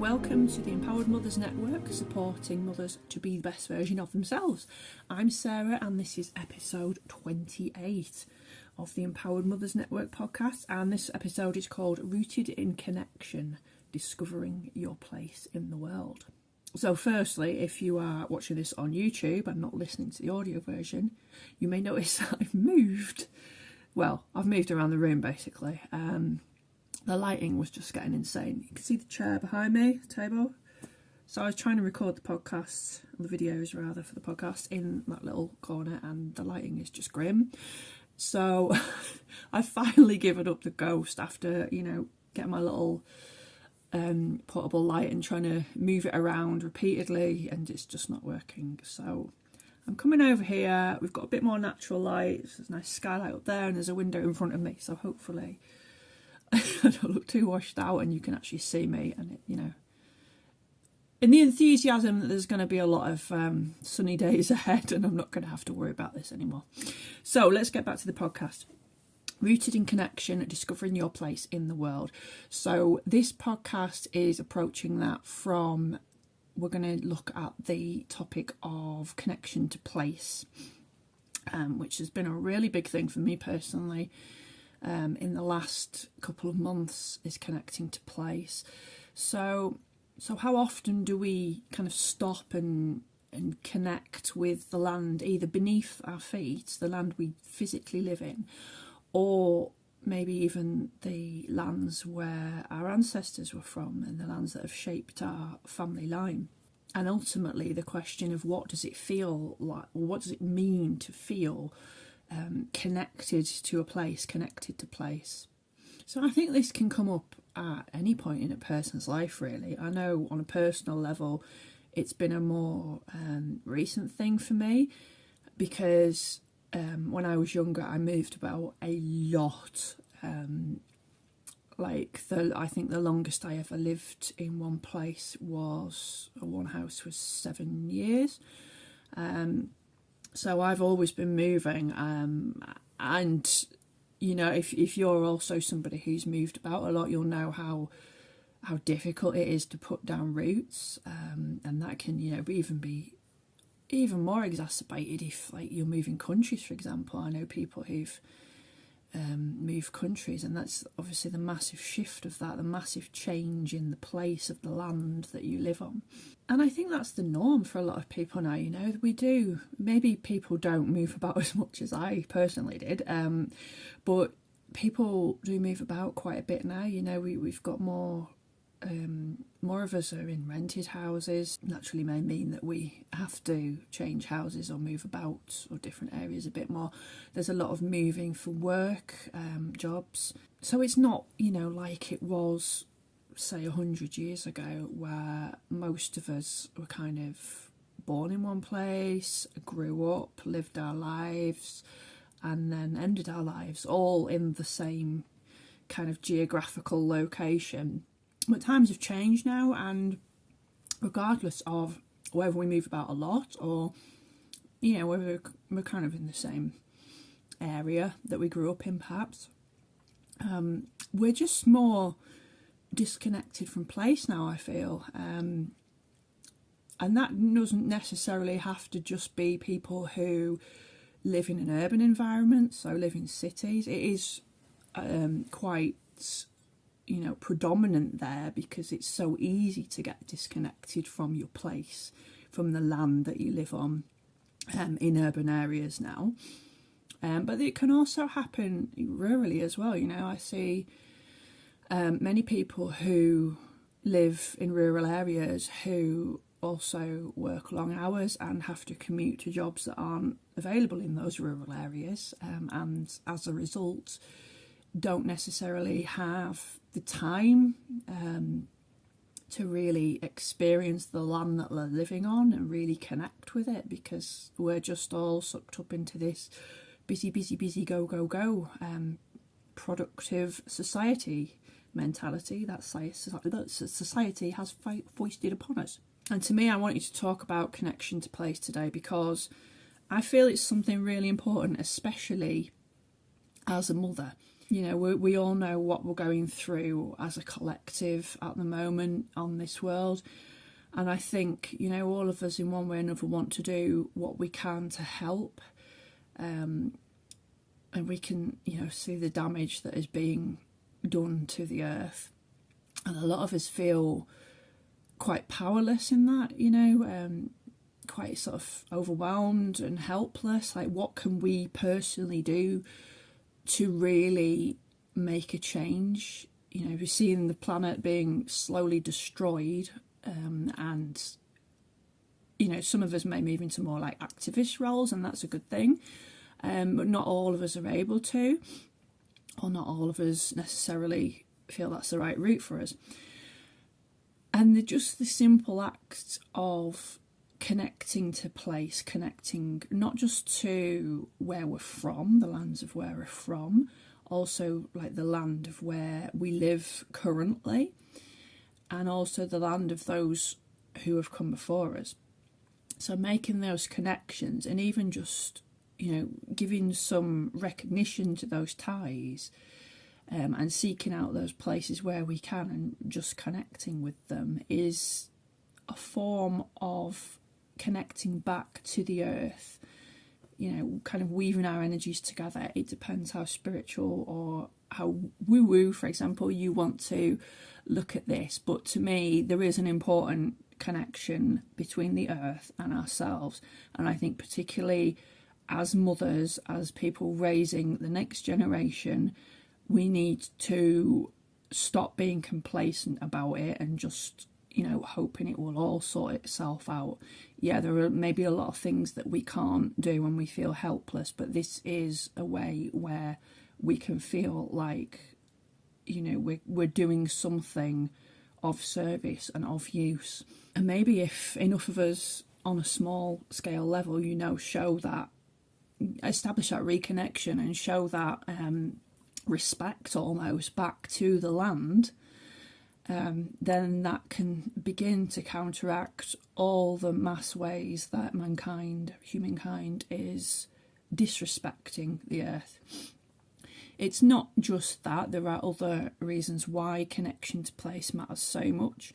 welcome to the Empowered Mothers Network, supporting mothers to be the best version of themselves. I'm Sarah and this is episode 28 of the Empowered Mothers Network podcast, and this episode is called Rooted in Connection, Discovering Your Place in the World. So firstly, if you are watching this on YouTube and not listening to the audio version, you may notice that I've moved around the room basically. The lighting was just getting insane. You can see the chair behind me, the table. So I was trying to record the podcasts, the videos rather, for the podcast in that little corner, and the lighting is just grim. So I finally given up the ghost after, getting my little portable light and trying to move it around repeatedly, and it's just not working. So I'm coming over here. We've got a bit more natural light. There's a nice skylight up there and there's a window in front of me. So hopefully I don't look too washed out and you can actually see me, and in the enthusiasm that there's going to be a lot of sunny days ahead and I'm not going to have to worry about this anymore. So let's get back to the podcast. Rooted in Connection, Discovering Your Place in the World. So this podcast is approaching that from, we're going to look at the topic of connection to place, which has been a really big thing for me personally. In the last couple of months, is connecting to place. So how often do we kind of stop and connect with the land either beneath our feet, the land we physically live in, or maybe even the lands where our ancestors were from and the lands that have shaped our family line? And ultimately the question of what does it feel like, or what does it mean to feel connected to a place, connected to place. So I think this can come up at any point in a person's life, really. I know on a personal level it's been a more recent thing for me, because when I was younger I moved about a lot. I think the longest I ever lived in one place was, one house was 7 years. So I've always been moving, and if you're also somebody who's moved about a lot, you'll know how difficult it is to put down roots, and that can be even more exacerbated if you're moving countries, for example. I know people who've moved countries, and that's obviously the massive shift of that, the massive change in the place of the land that you live on. And I think that's the norm for a lot of people now. Maybe people don't move about as much as I personally did, but people do move about quite a bit now. We've got more of us are in rented houses. Naturally may mean that we have to change houses or move about or different areas a bit more. There's a lot of moving for work, jobs. So it's not, like it was, say, 100 years ago, where most of us were kind of born in one place, grew up, lived our lives, and then ended our lives all in the same kind of geographical location. But times have changed now, and regardless of whether we move about a lot or, whether we're kind of in the same area that we grew up in perhaps, we're just more disconnected from place now, I feel. And that doesn't necessarily have to just be people who live in an urban environment, so live in cities. It is quite predominant there, because it's so easy to get disconnected from your place, from the land that you live on, in urban areas now. But it can also happen rurally as well. I see many people who live in rural areas who also work long hours and have to commute to jobs that aren't available in those rural areas, and as a result don't necessarily have the time to really experience the land that they're living on and really connect with it, because we're just all sucked up into this busy, go, productive society mentality that society has foisted upon us. And to me, I want you to talk about connection to place today, because I feel it's something really important, especially as a mother. You know, we all know what we're going through as a collective at the moment on this world. And I think, you know, all of us in one way or another want to do what we can to help. And we can, you know, see the damage that is being done to the earth. And a lot of us feel quite powerless in that, you know, quite sort of overwhelmed and helpless. Like, what can we personally do to really make a change? You know, we're seeing the planet being slowly destroyed, and, you know, some of us may move into more like activist roles, and that's a good thing, but not all of us are able to, or not all of us necessarily feel that's the right route for us. And just the simple act of connecting to place, connecting not just to where we're from, the lands of where we're from, also like the land of where we live currently, and also the land of those who have come before us. So making those connections, and even just, you know, giving some recognition to those ties, and seeking out those places where we can and just connecting with them, is a form of connecting back to the earth, you know, kind of weaving our energies together. It depends how spiritual or how woo-woo, for example, you want to look at this. But to me, there is an important connection between the earth and ourselves. And I think particularly as mothers, as people raising the next generation, we need to stop being complacent about it and just, you know, hoping it will all sort itself out. Yeah, there are maybe a lot of things that we can't do when we feel helpless, but this is a way where we can feel like, you know, we're doing something of service and of use. And maybe if enough of us on a small scale level, you know, show that, establish that reconnection and show that respect almost back to the land, then that can begin to counteract all the mass ways that humankind is disrespecting the earth. It's not just that, there are other reasons why connection to place matters so much.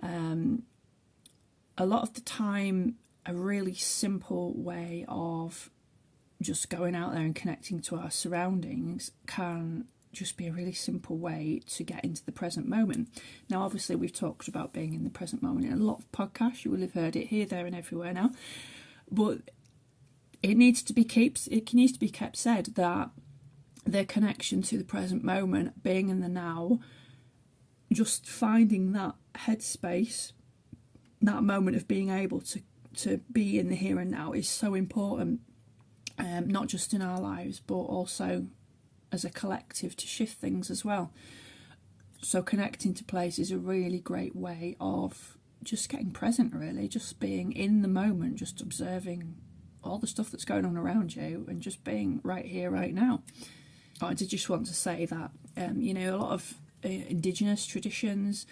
A lot of the time, a really simple way of just going out there and connecting to our surroundings can just be a really simple way to get into the present moment. Now, obviously, we've talked about being in the present moment in a lot of podcasts. You will have heard it here, there, and everywhere now. But it needs to be kept said that the connection to the present moment, being in the now, just finding that headspace, that moment of being able to be in the here and now, is so important. Not just in our lives, but also as a collective to shift things as well. So connecting to place is a really great way of just getting present, really, just being in the moment, just observing all the stuff that's going on around you and just being right here, right now. I did just want to say that, you know, a lot of indigenous traditions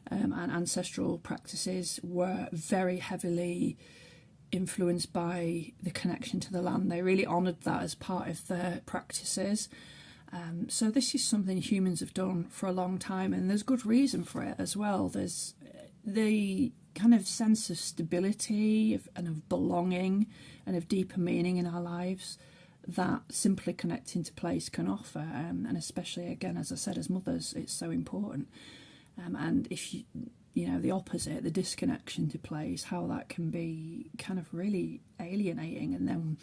and ancestral practices were very heavily influenced by the connection to the land. They really honoured that as part of their practices. So this is something humans have done for a long time, and there's good reason for it as well. There's the kind of sense of stability and of belonging and of deeper meaning in our lives that simply connecting to place can offer, and especially, again, as I said, as mothers, it's so important. And if you know, the opposite, the disconnection to place, how that can be kind of really alienating, and then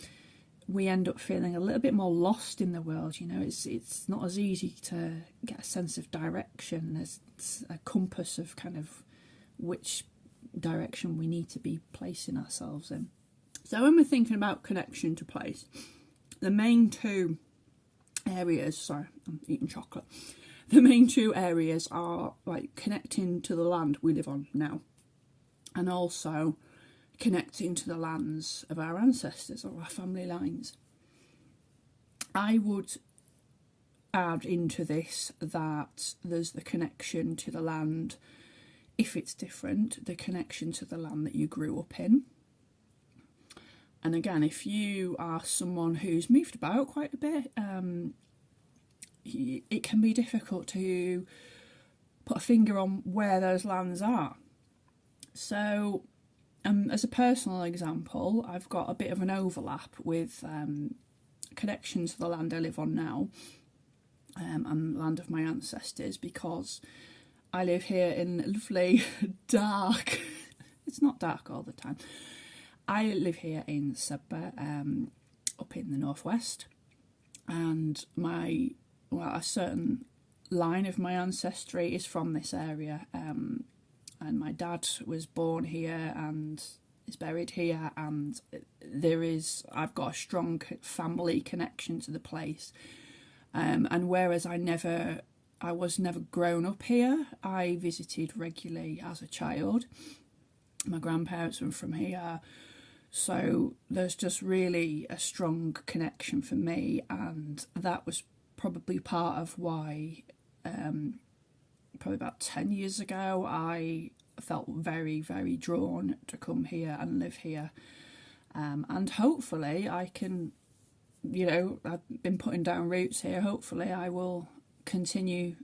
we end up feeling a little bit more lost in the world. You know, it's not as easy to get a sense of direction. There's a compass of kind of which direction we need to be placing ourselves in. So when we're thinking about connection to place, the main two areas, sorry, I'm eating chocolate. The main two areas are like connecting to the land we live on now, and also connecting to the lands of our ancestors or our family lines. I would add into this that there's the connection to the land, if it's different, the connection to the land that you grew up in. And again, if you are someone who's moved about quite a bit, it can be difficult to put a finger on where those lands are. So as a personal example, I've got a bit of an overlap with connection to the land I live on now, and land of my ancestors, because I live here in lovely dark, it's not dark all the time, I live here in Sudbury, up in the northwest, and a certain line of my ancestry is from this area, and my dad was born here and is buried here, and I've got a strong family connection to the place, and whereas I was never grown up here, I visited regularly as a child. My grandparents were from here, so there's just really a strong connection for me, and that was probably part of why probably about 10 years ago I felt very, very drawn to come here and live here, and hopefully I can, I've been putting down roots here, hopefully I will continue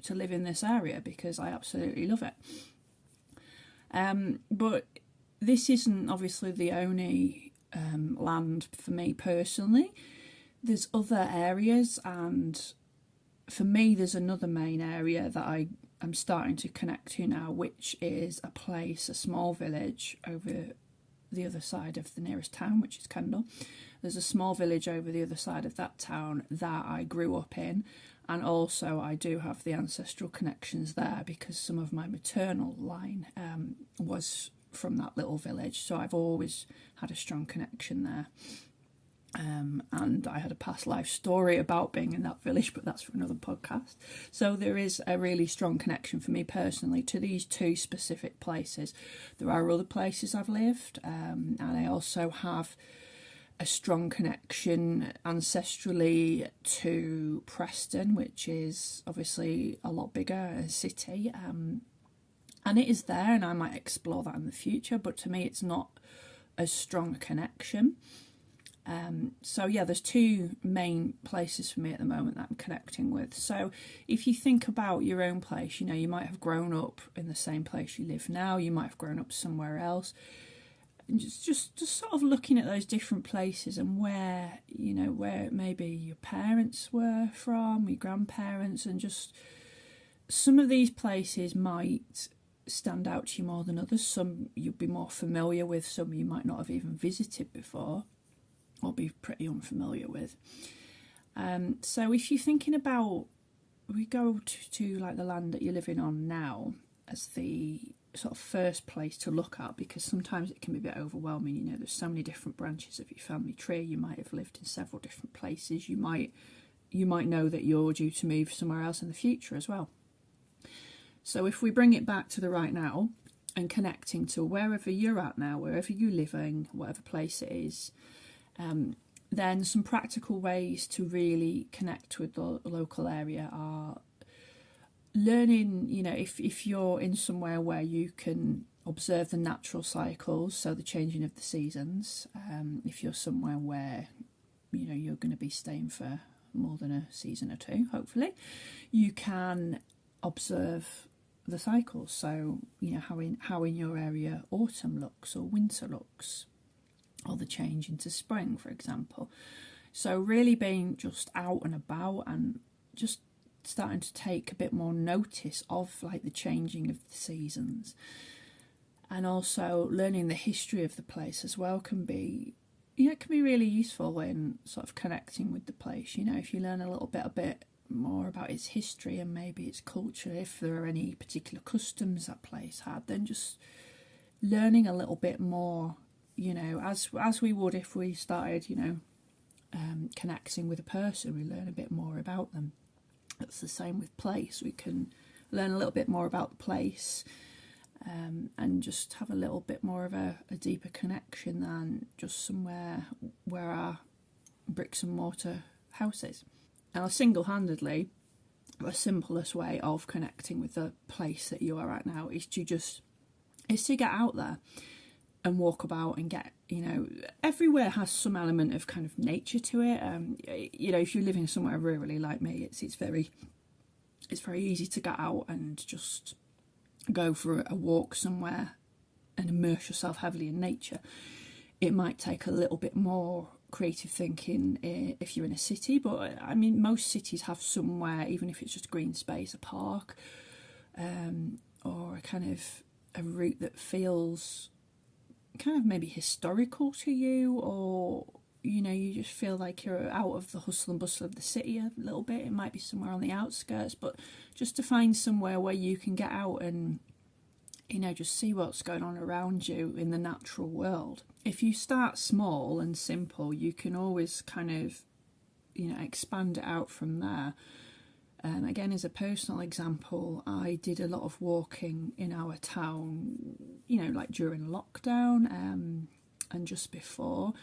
to live in this area because I absolutely love it. But this isn't obviously the only land for me personally. There's other areas, and for me there's another main area that I'm starting to connect to now, which is a small village over the other side of the nearest town, which is Kendal. There's a small village over the other side of that town that I grew up in, and also I do have the ancestral connections there because some of my maternal line was from that little village, so I've always had a strong connection there. And I had a past life story about being in that village, but that's for another podcast. So there is a really strong connection for me personally to these two specific places. There are other places I've lived, and I also have a strong connection ancestrally to Preston, which is obviously a lot bigger, a city, and it is there, and I might explore that in the future, but to me it's not as strong a connection. So yeah, there's two main places for me at the moment that I'm connecting with. So if you think about your own place, you might have grown up in the same place you live now, you might have grown up somewhere else, and just sort of looking at those different places and where maybe your parents were from, your grandparents, and just some of these places might stand out to you more than others. Some you'll be more familiar with, some you might not have even visited before or be pretty unfamiliar with. So if you're thinking about, we go to like the land that you're living on now as the sort of first place to look at, because sometimes it can be a bit overwhelming. There's so many different branches of your family tree. You might have lived in several different places. You might know that you're due to move somewhere else in the future as well. So if we bring it back to the right now and connecting to wherever you're at now, wherever you're living, whatever place it is, then some practical ways to really connect with the local area are learning, if you're in somewhere where you can observe the natural cycles, so the changing of the seasons, if you're somewhere where, you're going to be staying for more than a season or two, hopefully, you can observe the cycles. So, how in your area autumn looks or winter looks, or the change into spring, for example. So really being just out and about and just starting to take a bit more notice of like the changing of the seasons, and also learning the history of the place as well can be really useful in sort of connecting with the place. If you learn a bit more about its history and maybe its culture, if there are any particular customs that place had, then just learning a little bit more, as we would if we started, connecting with a person, we learn a bit more about them. It's the same with place. We can learn a little bit more about the place, and just have a little bit more of a deeper connection than just somewhere where our bricks and mortar house is. Now, single-handedly, the simplest way of connecting with the place that you are at now is to get out there and walk about and get everywhere has some element of kind of nature to it. If you're living somewhere rurally like me, it's very easy to get out and just go for a walk somewhere and immerse yourself heavily in nature. It might take a little bit more creative thinking if you're in a city, but I mean, most cities have somewhere, even if it's just green space, a park, or a kind of a route that feels kind of maybe historical to you, or you just feel like you're out of the hustle and bustle of the city a little bit. It might be somewhere on the outskirts, but just to find somewhere where you can get out and just see what's going on around you in the natural world. If you start small and simple, you can always kind of expand it out from there. Again, as a personal example, I did a lot of walking in our town, like during lockdown, and just before,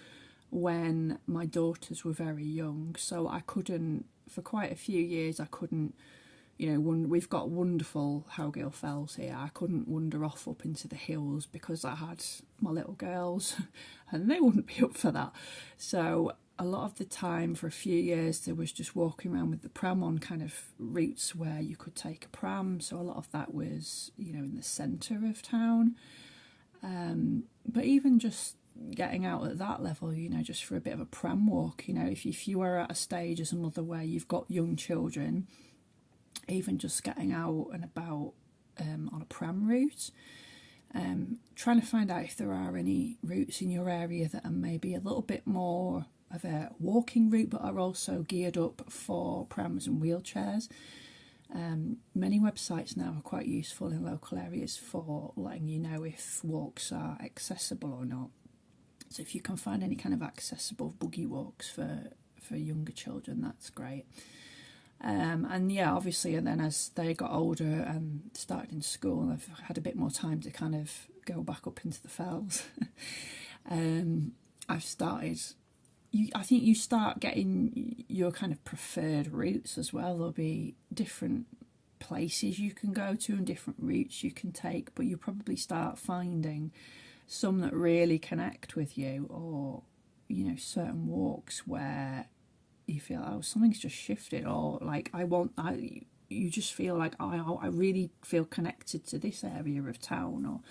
when my daughters were very young. So I couldn't, for quite a few years, I couldn't, we've got wonderful Howgill Fells here. I couldn't wander off up into the hills because I had my little girls and they wouldn't be up for that. So a lot of the time, for a few years, there was just walking around with the pram on kind of routes where you could take a pram. So a lot of that was, in the centre of town. But even just getting out at that level, just for a bit of a pram walk, if you are at a stage as a mother where you've got young children, even just getting out and about on a pram route, trying to find out if there are any routes in your area that are maybe a little bit more of a walking route but are also geared up for prams and wheelchairs. Many websites now are quite useful in local areas for letting you know if walks are accessible or not. So if you can find any kind of accessible buggy walks for younger children, that's great. And yeah, obviously, and then as they got older and started in school, I've had a bit more time to kind of go back up into the fells. I've started, I think you start getting your kind of preferred routes as well. There'll be different places you can go to and different routes you can take, but you probably start finding some that really connect with you, or certain walks where you feel, oh, something's just shifted, or like you just feel like I really feel connected to this area of town, or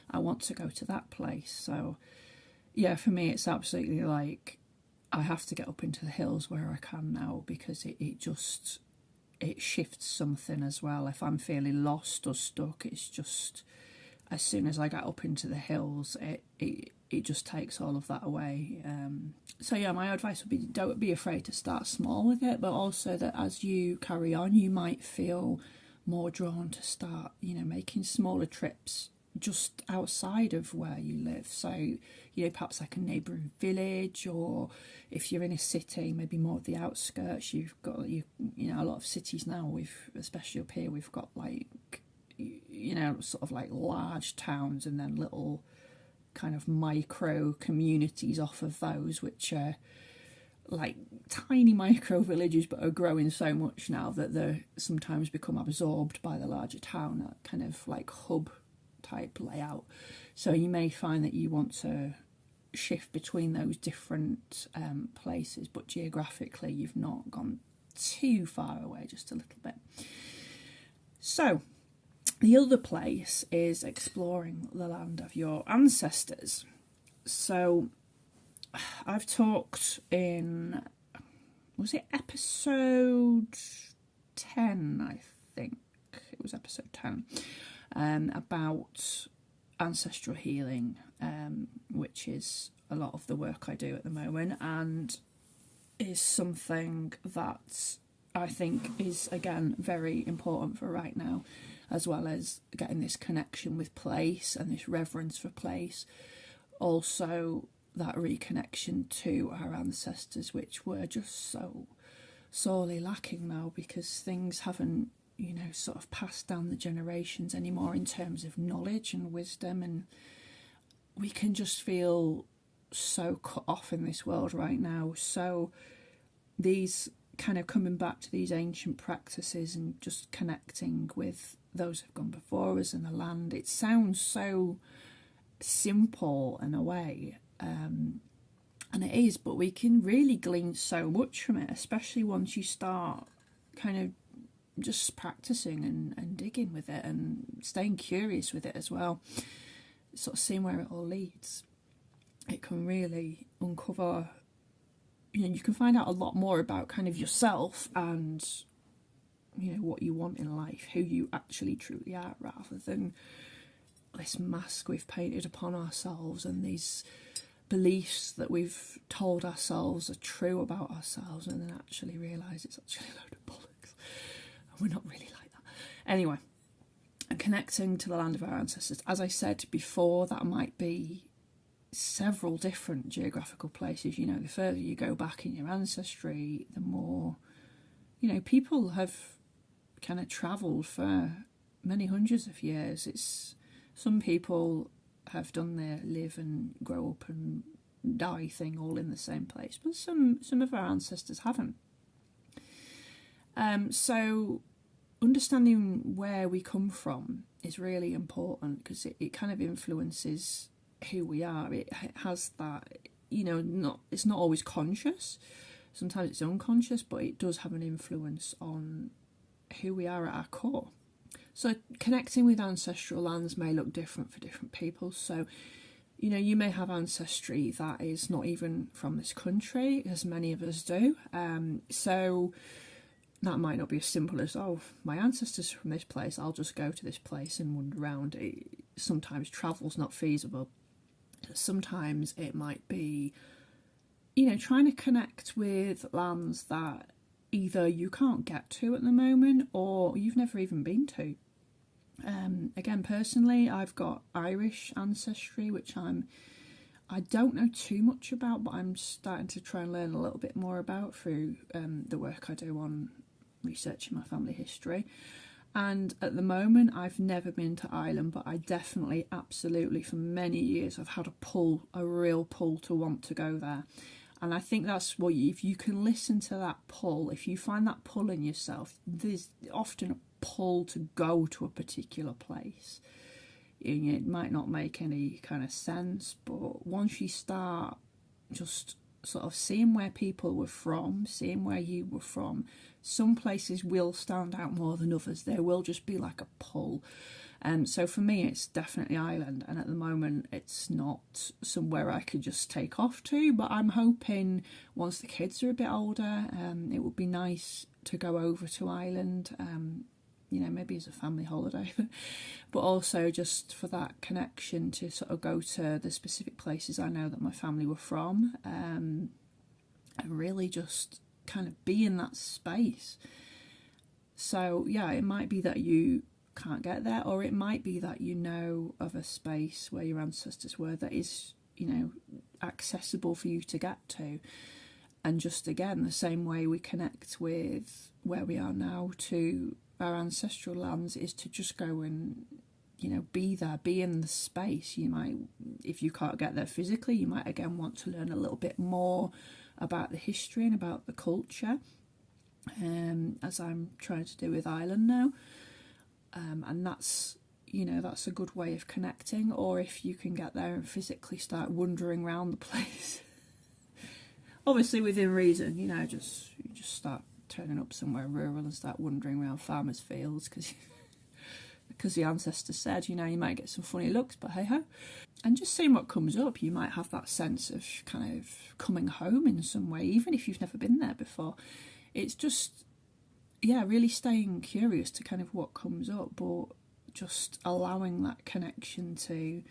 I want to go to that place. So yeah, for me it's absolutely like I have to get up into the hills where I can now, because it shifts something as well. If I'm feeling lost or stuck, it's just, as soon as I get up into the hills, it just takes all of that away. So yeah, my advice would be, don't be afraid to start small with it, but also that as you carry on, you might feel more drawn to start, making smaller trips just outside of where you live. So, perhaps like a neighbouring village, or if you're in a city, maybe more at the outskirts. You've got, a lot of cities now, especially up here, we've got like, sort of like large towns and then little kind of micro communities off of those, which are like tiny micro villages but are growing so much now that they sometimes become absorbed by the larger town, that kind of like hub type layout. So you may find that you want to shift between those different places, but geographically you've not gone too far away, just a little bit. So the other place is exploring the land of your ancestors. So I've talked in, was it episode 10? I think it was episode 10, about ancestral healing, which is a lot of the work I do at the moment, and is something that I think is, again, very important for right now, as well as getting this connection with place and this reverence for place. Also, that reconnection to our ancestors, which we're just so sorely lacking now, because things haven't, sort of passed down the generations anymore in terms of knowledge and wisdom, and we can just feel so cut off in this world right now. So these kind of coming back to these ancient practices and just connecting with those who've gone before us and the land, it sounds so simple in a way, and it is, but we can really glean so much from it, especially once you start kind of just practicing and digging with it and staying curious with it as well, sort of seeing where it all leads. It can really uncover, you can find out a lot more about kind of yourself and, what you want in life, who you actually truly are, rather than this mask we've painted upon ourselves and these beliefs that we've told ourselves are true about ourselves, and then actually realise it's actually a load of bollocks. And we're not really like that. Anyway, and connecting to the land of our ancestors, as I said before, that might be several different geographical places. The further you go back in your ancestry, the more, people have kind of travelled for many hundreds of years. Some people have done their live and grow up and die thing all in the same place, but some of our ancestors haven't. So understanding where we come from is really important, because it kind of influences who we are. It has that, it's not always conscious. Sometimes it's unconscious, but it does have an influence on who we are at our core. So connecting with ancestral lands may look different for different people. So, you may have ancestry that is not even from this country, as many of us do. So that might not be as simple as, my ancestors from this place, I'll just go to this place and wander around. Sometimes travel's not feasible. Sometimes it might be, trying to connect with lands that either you can't get to at the moment or you've never even been to. Again, personally, I've got Irish ancestry, which I don't know too much about, but I'm starting to try and learn a little bit more about through the work I do on researching my family history. And at the moment, I've never been to Ireland, but I definitely, absolutely, for many years, I've had a real pull to want to go there. And I think that's what, if you can listen to that pull, if you find that pull in yourself, there's often a pull to go to a particular place. It might not make any kind of sense, but once you start just sort of seeing where people were from, seeing where you were from, some places will stand out more than others. There will just be like a pull. So for me, it's definitely Ireland, and at the moment it's not somewhere I could just take off to, but I'm hoping once the kids are a bit older, it would be nice to go over to Ireland, maybe as a family holiday, but also just for that connection to sort of go to the specific places I know that my family were from, and really just kind of be in that space. So yeah, it might be that you can't get there, or it might be that of a space where your ancestors were that is, accessible for you to get to. And just again, the same way we connect with where we are now to our ancestral lands is to just go and, be there, be in the space. You might, if you can't get there physically, you might again want to learn a little bit more about the history and about the culture, as I'm trying to do with Ireland now. And that's a good way of connecting. Or if you can get there and physically start wandering around the place, obviously within reason, you just start turning up somewhere rural and start wandering around farmers' fields because the ancestors said, you might get some funny looks, but hey ho. And just seeing what comes up, you might have that sense of kind of coming home in some way, even if you've never been there before. It's just, really staying curious to kind of what comes up, but just allowing that connection to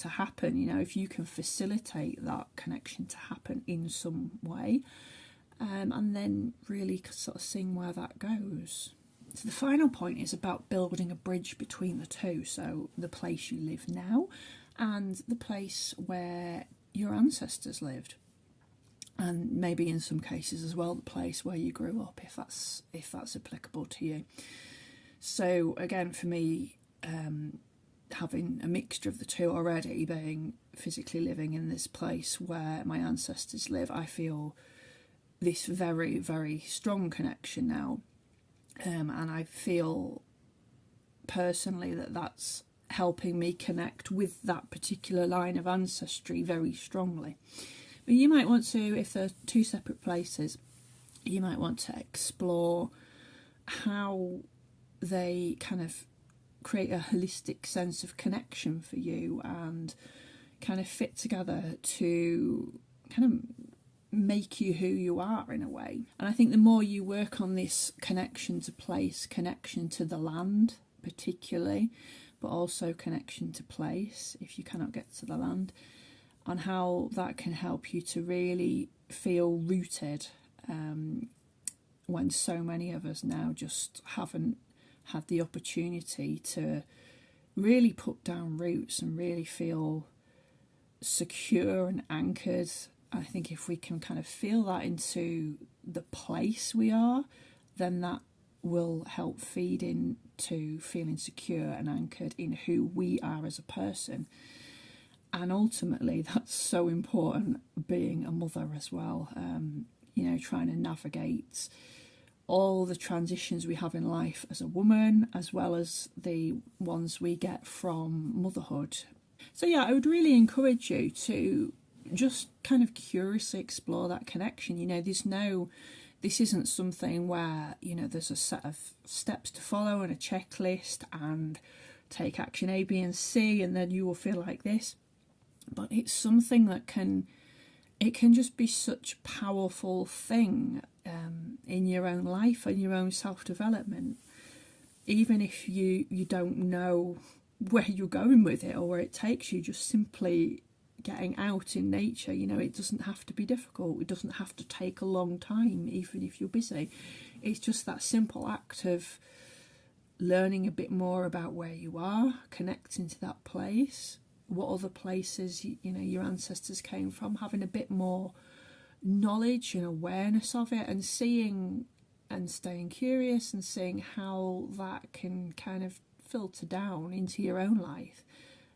happen. If you can facilitate that connection to happen in some way, and then really sort of seeing where that goes. So the final point is about building a bridge between the two. So the place you live now and the place where your ancestors lived. And maybe in some cases as well, the place where you grew up, if that's applicable to you. So again, for me, having a mixture of the two already, being physically living in this place where my ancestors live, I feel this very, very strong connection now. And I feel personally that's helping me connect with that particular line of ancestry very strongly. But you might want to, if they're two separate places, you might want to explore how they kind of create a holistic sense of connection for you and kind of fit together to kind of make you who you are in a way. And I think the more you work on this connection to place, connection to the land particularly, but also connection to place if you cannot get to the land, and how that can help you to really feel rooted, when so many of us now just haven't had the opportunity to really put down roots and really feel secure and anchored. I think if we can kind of feel that into the place we are, then that will help feed into feeling secure and anchored in who we are as a person. And ultimately, that's so important being a mother as well, trying to navigate all the transitions we have in life as a woman, as well as the ones we get from motherhood. So yeah, I would really encourage you to just kind of curiously explore that connection. This isn't something where, there's a set of steps to follow and a checklist and take action A, B and C and then you will feel like this. But it's something that can just be such a powerful thing in your own life and your own self-development. Even if you don't know where you're going with it or where it takes you, just simply getting out in nature, it doesn't have to be difficult. It doesn't have to take a long time, even if you're busy. It's just that simple act of learning a bit more about where you are, connecting to that place, what other places your ancestors came from, having a bit more knowledge and awareness of it, and seeing and staying curious and seeing how that can kind of filter down into your own life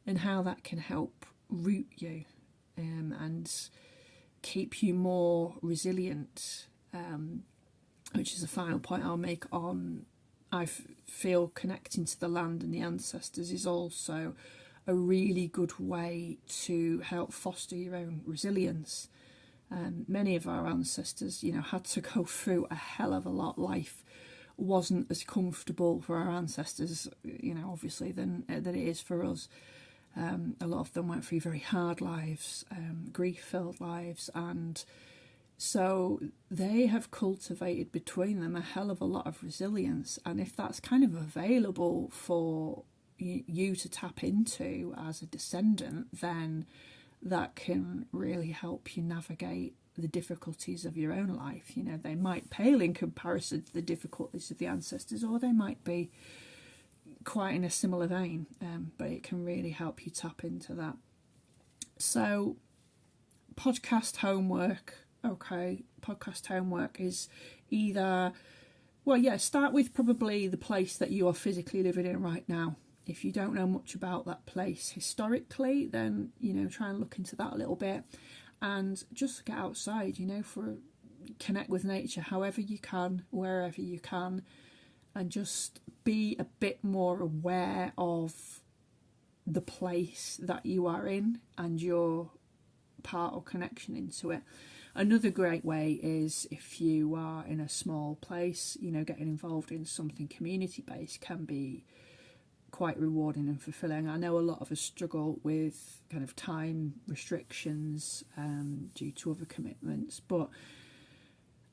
and how that can help root you and keep you more resilient, which is the final point I'll make on I feel connecting to the land and the ancestors is also a really good way to help foster your own resilience. Many of our ancestors, had to go through a hell of a lot. Life wasn't as comfortable for our ancestors, obviously, than it is for us. A lot of them went through very hard lives, grief-filled lives, and so they have cultivated between them a hell of a lot of resilience. And if that's kind of available for you to tap into as a descendant, then that can really help you navigate the difficulties of your own life. They might pale in comparison to the difficulties of the ancestors, or they might be quite in a similar vein, but it can really help you tap into that. So podcast homework is either, start with probably the place that you are physically living in right now. If you don't know much about that place historically, then try and look into that a little bit and just get outside, connect with nature however you can, wherever you can, and just be a bit more aware of the place that you are in and your part or connection into it. Another great way is if you are in a small place, getting involved in something community-based can be quite rewarding and fulfilling. I know a lot of us struggle with kind of time restrictions due to other commitments, but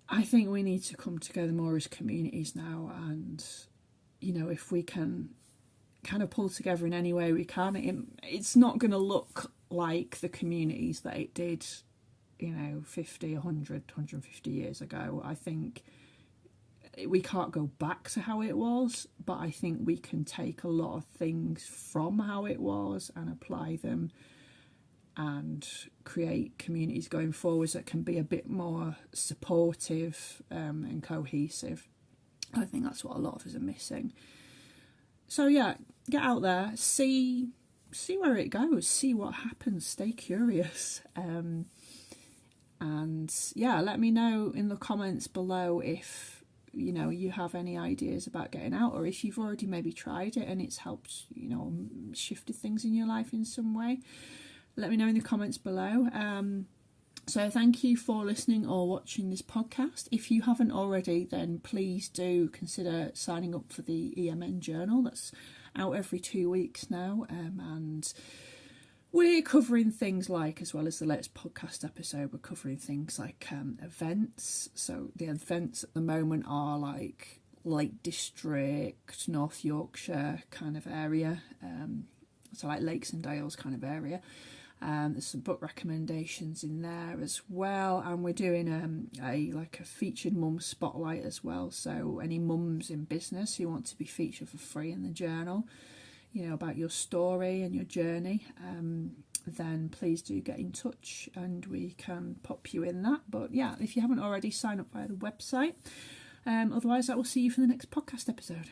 I think we need to come together more as communities now, and if we can kind of pull together in any way we can, it's not going to look like the communities that it did 50, 100, 150 years ago. I think we can't go back to how it was, but I think we can take a lot of things from how it was and apply them and create communities going forwards that can be a bit more supportive and cohesive. I think that's what a lot of us are missing. So yeah, get out there, see where it goes, see what happens, stay curious. And yeah, let me know in the comments below if you have any ideas about getting out, or if you've already maybe tried it and it's helped, shifted things in your life in some way. Let me know in the comments below. So thank you for listening or watching this podcast. If you haven't already, then please do consider signing up for the EMN journal. That's out every 2 weeks now, and we're covering things like, as well as the latest podcast episode, we're covering things like events. So the events at the moment are like Lake District, North Yorkshire kind of area, so like Lakes and Dales kind of area. There's some book recommendations in there as well, and we're doing a featured mum spotlight as well. So any mums in business who want to be featured for free in the journal, about your story and your journey, then please do get in touch and we can pop you in that. But yeah, if you haven't already, sign up via the website. Otherwise, I will see you for the next podcast episode.